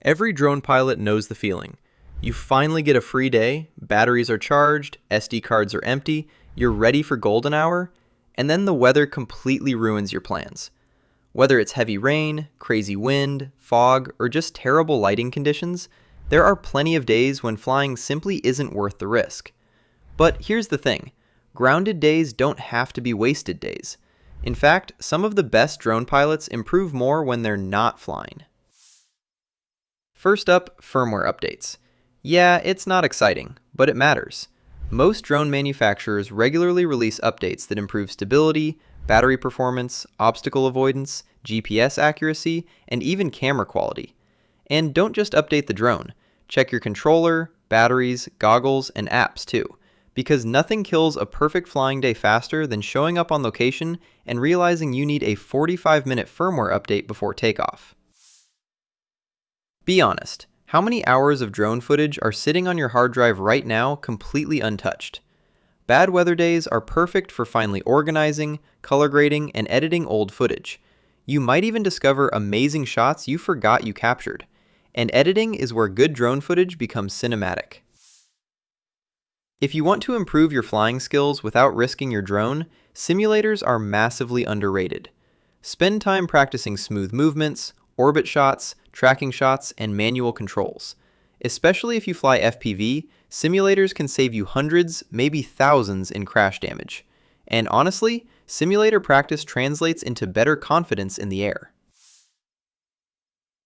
Every drone pilot knows the feeling. You finally get a free day, batteries are charged, SD cards are empty, you're ready for golden hour, and then the weather completely ruins your plans. Whether it's heavy rain, crazy wind, fog, or just terrible lighting conditions, there are plenty of days when flying simply isn't worth the risk. But here's the thing, grounded days don't have to be wasted days. In fact, some of the best drone pilots improve more when they're not flying. First up, firmware updates. Yeah, it's not exciting, but it matters. Most drone manufacturers regularly release updates that improve stability, battery performance, obstacle avoidance, GPS accuracy, and even camera quality. And don't just update the drone. Check your controller, batteries, goggles, and apps too, because nothing kills a perfect flying day faster than showing up on location and realizing you need a 45-minute firmware update before takeoff. Be honest, how many hours of drone footage are sitting on your hard drive right now completely untouched? Bad weather days are perfect for finally organizing, color grading, and editing old footage. You might even discover amazing shots you forgot you captured. And editing is where good drone footage becomes cinematic. If you want to improve your flying skills without risking your drone, simulators are massively underrated. Spend time practicing smooth movements, orbit shots, tracking shots, and manual controls. Especially if you fly FPV, simulators can save you hundreds, maybe thousands in crash damage. And honestly, simulator practice translates into better confidence in the air.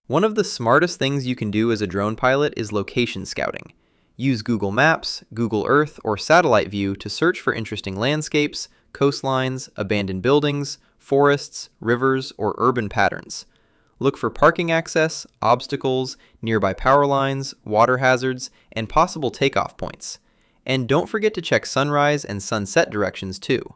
One of the smartest things you can do as a drone pilot is location scouting. Use Google Maps, Google Earth, or Satellite View to search for interesting landscapes, coastlines, abandoned buildings, forests, rivers, or urban patterns. Look for parking access, obstacles, nearby power lines, water hazards, and possible takeoff points. And don't forget to check sunrise and sunset directions too.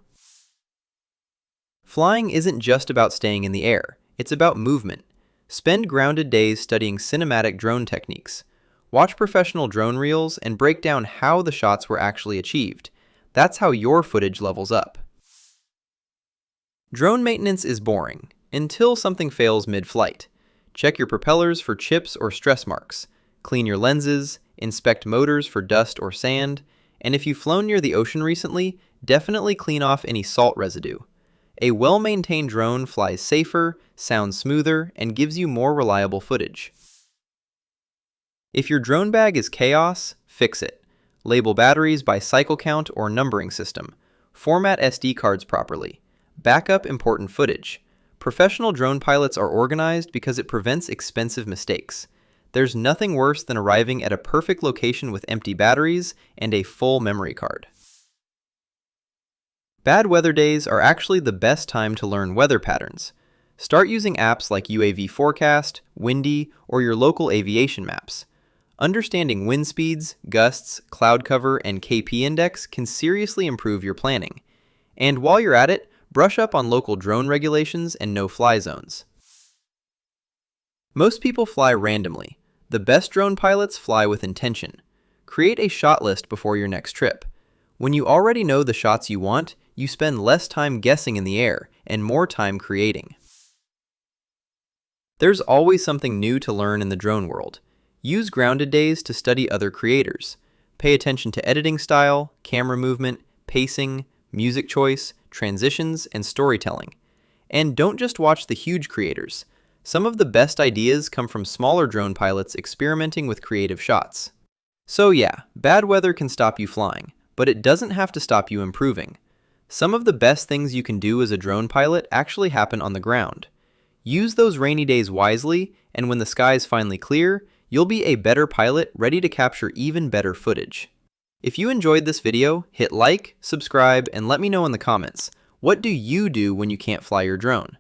Flying isn't just about staying in the air, it's about movement. Spend grounded days studying cinematic drone techniques. Watch professional drone reels and break down how the shots were actually achieved. That's how your footage levels up. Drone maintenance is boring, until something fails mid-flight. Check your propellers for chips or stress marks. Clean your lenses, inspect motors for dust or sand, and if you've flown near the ocean recently, definitely clean off any salt residue. A well-maintained drone flies safer, sounds smoother, and gives you more reliable footage. If your drone bag is chaos, fix it. Label batteries by cycle count or numbering system. Format SD cards properly. Back up important footage. Professional drone pilots are organized because it prevents expensive mistakes. There's nothing worse than arriving at a perfect location with empty batteries and a full memory card. Bad weather days are actually the best time to learn weather patterns. Start using apps like UAV Forecast, Windy, or your local aviation maps. Understanding wind speeds, gusts, cloud cover, and KP index can seriously improve your planning. And while you're at it, brush up on local drone regulations and no-fly zones. Most people fly randomly. The best drone pilots fly with intention. Create a shot list before your next trip. When you already know the shots you want, you spend less time guessing in the air and more time creating. There's always something new to learn in the drone world. Use grounded days to study other creators. Pay attention to editing style, camera movement, pacing, music choice, transitions, and storytelling. And don't just watch the huge creators. Some of the best ideas come from smaller drone pilots experimenting with creative shots. So yeah, bad weather can stop you flying, but it doesn't have to stop you improving. Some of the best things you can do as a drone pilot actually happen on the ground. Use those rainy days wisely, and when the skies finally clear, you'll be a better pilot ready to capture even better footage. If you enjoyed this video, hit like, subscribe, and let me know in the comments, what do you do when you can't fly your drone?